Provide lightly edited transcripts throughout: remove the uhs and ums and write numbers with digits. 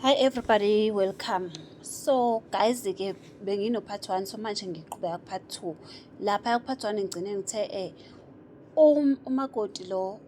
Hi everybody, welcome. So guys, ke bengino part 1 so manje ngiqhubeka ku part 2. Lapha ku part 1 ngigcine ngithe umakoti lo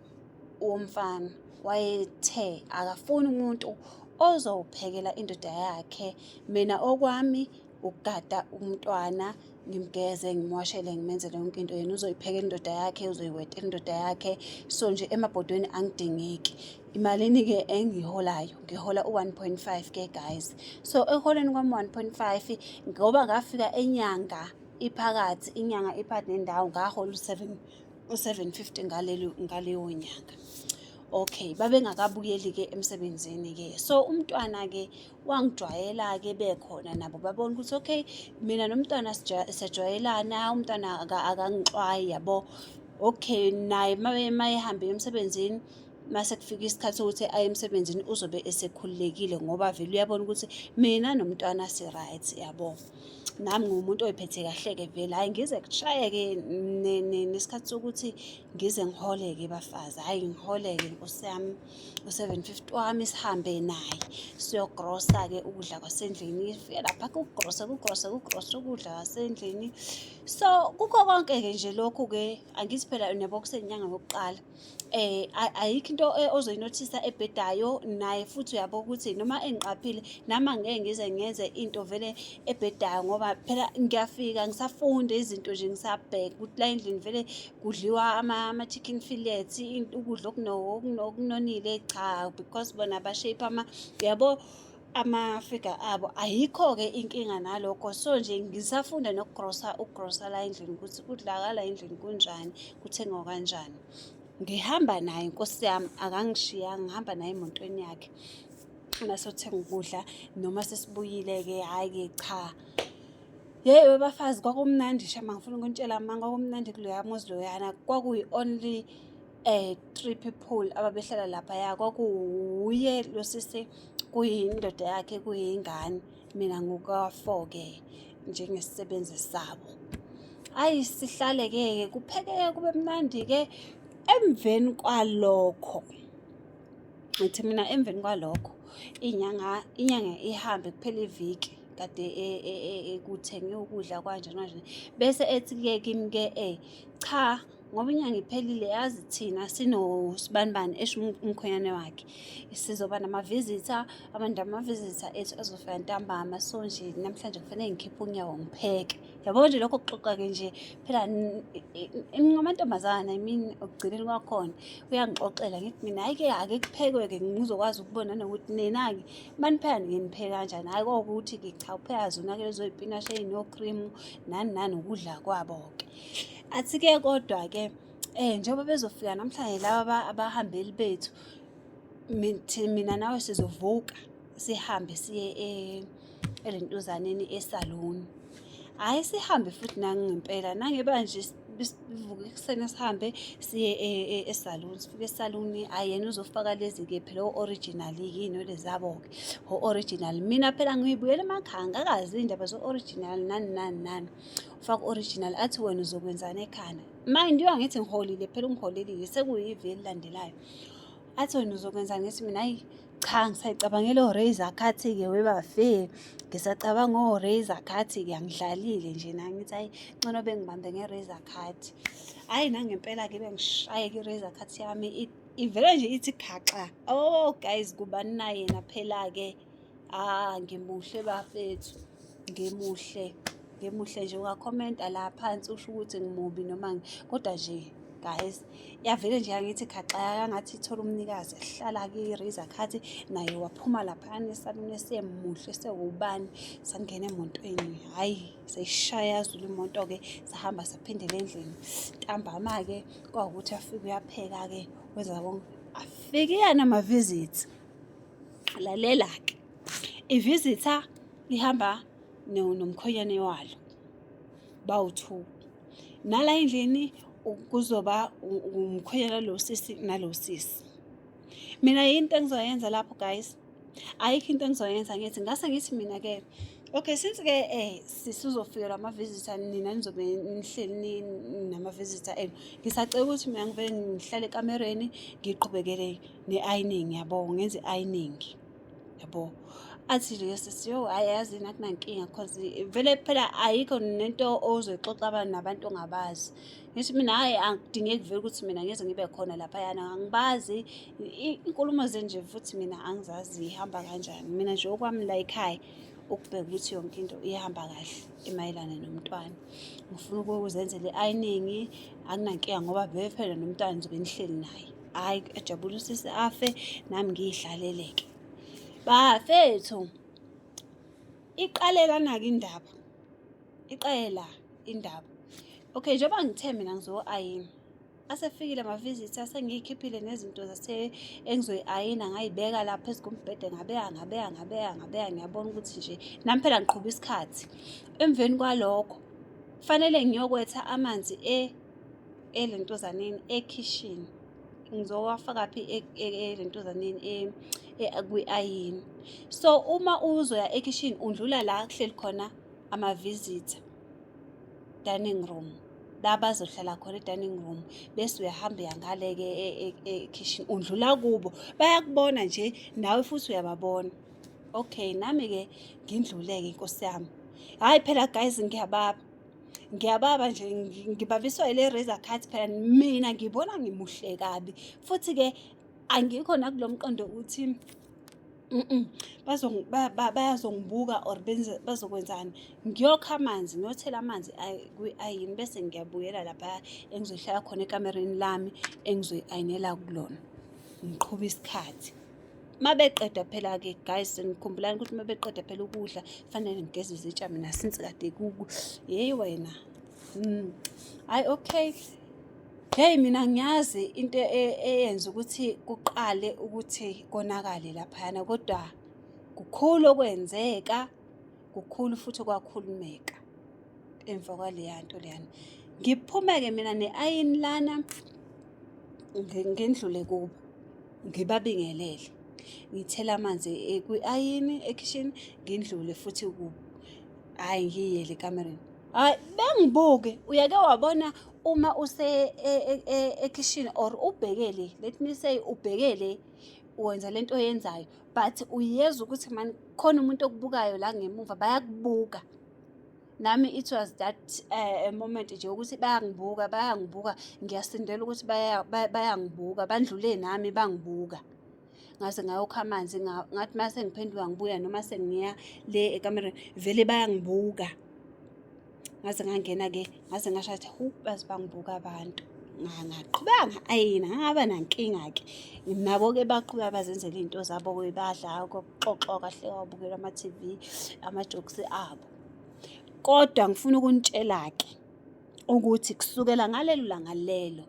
womfana wayethe akafuni umuntu ozowuphekela indoda yakhe. Mina okwami ukugada umntwana, ngimgeze, ngimwashele, ngimenzele yonke into. Yena uzoyiphekela indoda yakhe, uzoyiwetela indoda yakhe. So nje emabhodweni angidingeki. Imalini-ke engiholayo, ngihola u-1.5 ke guys. So eholeni kwami 1.5 ngoba ngafika inyanga iphakathi nendawo, ngahola u-750 ngaleyo nyanga. Okay, babengakabuyeli-ke emsebenzini-ke. So umntwana-ke wangijwayela-ke bekhona nabo babona ukuthi okay, mina nomntwana siyajwayelana, umntwana akangixwayi yabo. Okay, naye mayehambe emsebenzini, mase kufika isikhathi sokuthi aye emsebenzini uzobe esekhululekile ngoba vele uyabona ukuthi mina nomntwana si-right yabo. Nami ngumuntu oyiphethe kahle-ke vele, hhayi ngize kushaye-ke nesikhathi sokuthi ngize ngihole-ke bafazi, hhayi ngihole-ke Nkosi yami u-750 wami, sihambe naye siyogrosa-ke ukudla kwasendlini. Fike lapha kugrosa ukudla kwasendlini. So kukho konke-ke nje lokhu-ke, angithi phela nabo kusenyanga yokuqala. Ayikho into ozoyinothisa ebhedayo naye futhi uyabo ukuthi noma engiqaphile nami angeke ngize ngenze into vele ebhedayo ngoba phela ngiyafika ngisafunda izinto nje, ngisabheka ukuthi la endlini vele kudliwa ama-chicken fillets, ukudla okunonile, cha, because bona ba-shape yabo ama-figure abo. Ayikho-ke inkinga nalokho. So nje ngisafunda ukugrosa la endlini ukuthi kudlakala endlini kunjani, kuthengwa kanjani. Ngihamba naye Nkosi yami, akangishiyanga, ngihamba naye emotweni yakhe masothenga ukudla noma sesibuyile-ke. Hhayi-ke cha, yebo bafazi, kwakumnandi shame, angifuni ukunitshela manga, kwakumnandi kuloya muzi loyana. Kwakuyi-only 3 people ababehlala laphaya. Kwakuwuye lo sisi, kuyindoda yakhe, kuyingane, mina nguka-4-ke njengesisebenzi sabo. Hhayi sihlale-ke kuphekeke kube mnandi-ke. Emveni kwalokho, ngithi mina emveni kwalokho inyanga ihambe kuphela iviki kade kuthenge ukudla kanjani. Bese ethi-ke kimi-ke cha, ngoba inyanga iphelile, yazi thina sinosibanibani esho umkhwenyane wakhe, sizoba nama-visitor, ama-visitor ethu azofika ntambama. So nje namhlanje kufanele ngikhiphe unyawo ngipheke. Yabo nje lokho kuxoxa-ke nje phela ngamantombazane, I mean ekugcineni kwakhona uyangixoxela. Ngithi mina hhayi-ke ake kuphekwe-ke ngizokwazi ukubona nanokuthi nina-ke manipheka nipheka kanjani. Hhayi kwakukuthi-ke cha, upheka zona-ke lezo yipinashi ey'no-cream nani ukudla kwabo-ke. Athi-ke kodwa-ke njengoba bezofika namhlanje laba abahambeli bethu, mina nawe sizovuka sihambe siye elentuzaneni esaluni. Hhayi sihambe futhi nangempela nangebala nje sivuke ekuseni sihambe siye esaluni. Sifike esaluni, hhayi yena uzofaka lezi-ke phela o-original-ke iy'nwele zabo-ke o-original. Mina phela ngiyibuyela emakhaya, angikazi iy'ndaba zo-original nani. Ufaka u-original athi wena uzokwenzani ekhanda. Mind you, angithi ngiholile phela, ungiholelile sekuyiviki elilandelayo. Athi wena uzokwenzani? Ngithi mina hhayi cha, ngisayicabangela o-razor cut-ke webafe, ngisacabanga o-razor cut-ke, angidlalile nje nami. Ngithi hhayi ngcono bengibambe nge-razor cut. Hhayi nangempela-ke bengishaye-ke i-razor cut yami ivele nje ithi gaxa. Oh guys, kubani na yena phela-ke? Ngimuhle bafethu, ngimuhle nje. Ungakhomenta la phansi usho ukuthi ngimubi noma kodwa nje guys, yavele nje yangithi gaxa, yangathi ithola umnikazi. Hlala-ke i-razor cut naye waphuma laphayana esaluni esemuhle, esewubani. Sangena emotweni, hhayi seyishaya yazulu imoto-ke, sahamba saphindela endlini. Ntambama-ke kwawukuthi afike uyapheka-ke, wenza konke, afike ama-visits. Lalela-ke, i-visitor ihamba nomkhwenyane walo, bawu-2. Nala endlini kuzoba umkhwenyana lo sisi nalo sisi. Mina yinto engizoyenza lapho guys, ayikho into engizoyenza. Ngithi mina-ke okay, since-ke sizofikelwa ama-visitor, nina nizobe nihleli nama-visitor enu, ngisacela ukuthi mina ngivele ngihlale ekamereni ngiqhubekele ne-ironing, yabo, ngenze i-ironing. yabo. Athi nje sisi yo ayazi akunankinga cause vele phela ayikho nento ozoyixoxa nabantu ongabazi. Ngithi mina hhayi akudingeki vele ukuthi mina ngeze ngibe khona laphayana angibazi. Inkulumo nje futhi mina angizazi ihamba kanjani. Mina nje okwami la ekhaya ukubheka ukuthi yonke into ihamba kahle emayelana nomntwana. Ngifuna ukuzenzela i-ironing akunankinga ngoba vele phela nomntwana ngizobe ngihleli naye. Hhayi ajabule usisi afe nami ngiy'hlalele-ke. Bafethu, iqale lana-ke indaba. Iqale la indaba. Okay, njengoba ngithe mina ngizo-ayina. Asefikile ama-visitor, asengiy'khiphile nezinto engizoyi-ayina ngay'beka lapha phezu kombhede ngabeka ngiyabona ukuthi nje nami phela ngiqhuba isikhathi. Emveni kwalokho kufanele ngiyokwetha amanzi elentuzaneni ekhishini. Ngizowafaka elentuzaneni kwi-ayini. So uma uzoya ekhishini undlula la kuhleli khona ama-visitor, dining room. La bazohlala khona e-dining room bese uyahamba ngale-ke ekhishini undlula kubo. Bayakubona nje nawe futhi uyababona. Okay, nami-ke ngindlule-ke Nkosi yami. Hhayi phela guys ngiyababa nje ngibabiswa ile razor cut phela mina ngibona ngimuhle kabi. Futhi-ke angikho nakulo mqondo ukuthi bayazongibuka or bazokwenzani. Ngiyokha amanzi, ngiyothela amanzi kwi-ayini bese ngiyabuyela lapha engizohlala khona ekamereni lami engizoyi-ayinela kulona. Ngiqhuba isikhathi. Mabeqeda phela-ke guys ngikhumbulani ukuthi mabeqeda phela ukudla kufanele ngigeze izitsha mina since kade yeyi wena. Hhayi okay. Hey mina ngiyazi into eyenza ukuthi kuqale ukuthi konakale laphayana kodwa kukhulu okwenzeka, kukhulu futhi okwakhulumeka emva kwaleya nto leyana. Ngiphume-ke mina ne-ayini lana ngindlule kubo ngibabingelele. Ngithela amanzi kwi-ayini ekhishini ngindlule futhi kubo. Hhayi ngiyele ekamereni. Hhayi bengibuke, uyake wabona uma ekhishini or ubhekele, let me say ubhekele wenza lento oyenzayo but uyezwa ukuthi mani khona umuntu okubukayo la ngemuva bayakubuka. Nami it was that moment nje ukuthi bayangibuka ngiyasindela ukuthi bayangibuka bandlule nami bangibuka. Ngase ngayokha amanzi ngathi mase ngiphenduka ngibuya noma sengiya le ekamereni vele bayangibuka. Ngaze ngangena-ke ngaze ngasho baze bangibuka abantu. Ngaqhubeka nga-ayina ngaba nankinga-ke. Nabo-ke baqhubeka bazenzela iy'nto zabo-ke badla kokuxoxwa kahle babukela ama-TV ama-jokes abo. Kodwa ngifuna ukunitshela-ke ukuthi kusukela ngalelo langa lelo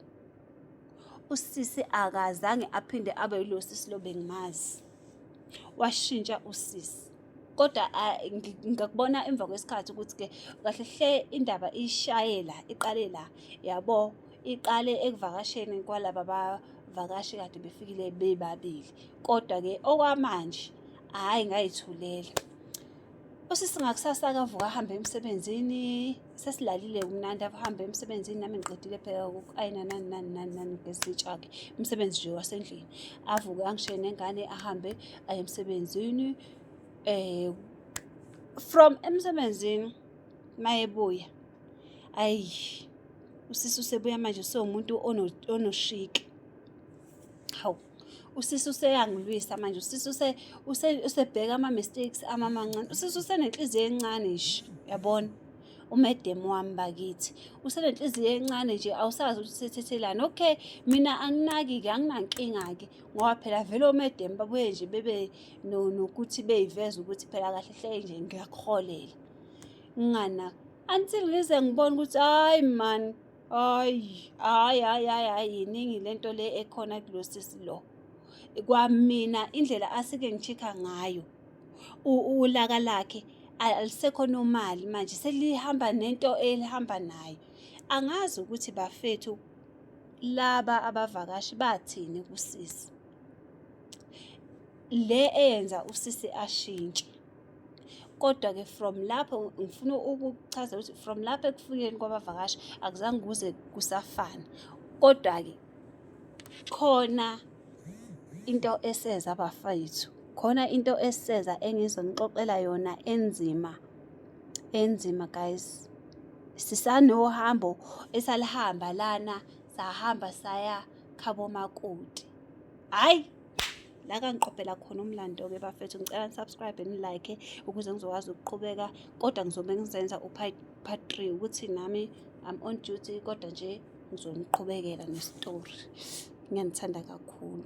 usisi akazange aphinde abe yilo sisi lo bengimazi. Washintsha usisi. Kodwa ngakubona emva kwesikhathi ukuthi-ke kahle hle indaba ishayela iqale la yabo. Iqale ekuvakasheni kwalaba bavakashi kade befikile bebabili. Kodwa-ke okwamanje hhayi ngayithulela. Usisi ngakusasa akavuka ahambe emsebenzini. Sesilalile kumnandi ahambe emsebenzini nami ngiqedile phela uku-ayina nani ngezitsha-ke. Umsebenzi nje wasendlini. Avuke angishiye nengane ahambe aye emsebenzini. From emsebenzini mayebuya ayi usisi usebuya manje umuntu onoshiki. Hawu usisi useyangilwisa manje usisi usebheka ama-mistakes amancane. Usisi usenenhliziyo encane nje yabona. Umedem wami bakithi usenenhliziyo encane nje awusazi ukuthi sethethelani. Okay mina anginaki-ke anginankinga-ke ngoba phela vele omedem babuye nje bebe nokuthi beyiveze ukuthi phela kahle hle nje ngiyakuholela. Ngingana until ngize ngibone ukuthi hayi man hayi iningi lento le ekhona kulo sisi lo. Kwamina indlela asike ngichika ngayo ulaka lakhe alisekho normal manje selihamba nento elihamba nayo. Angazi ukuthi bafethu laba abavakashi bathini kusisi le eyenza usisi ashintshe. Kodwa-ke from lapho ngifuna ukuchaza ukuthi from lapho ekufikeni kwabavakashi akuzange kuze kusafana. Kodwa-ke khona into eseza abafethu khona into eseza engizonixoxela yona enzima guys. Sisanohambo esalihamba lana, sahamba saya Khabo Makoti. Hayi, la kangiqophela khona umlando-ke bafethu. Ngicela ni-subscribe ni-like ukuze ngizokwazi ukuqhubeka, kodwa ngizobe ngizenza part 3 ukuthi nami I'm on duty, kodwa nje ngizoniqhubekela nestori. Ngiyanithanda kakhulu.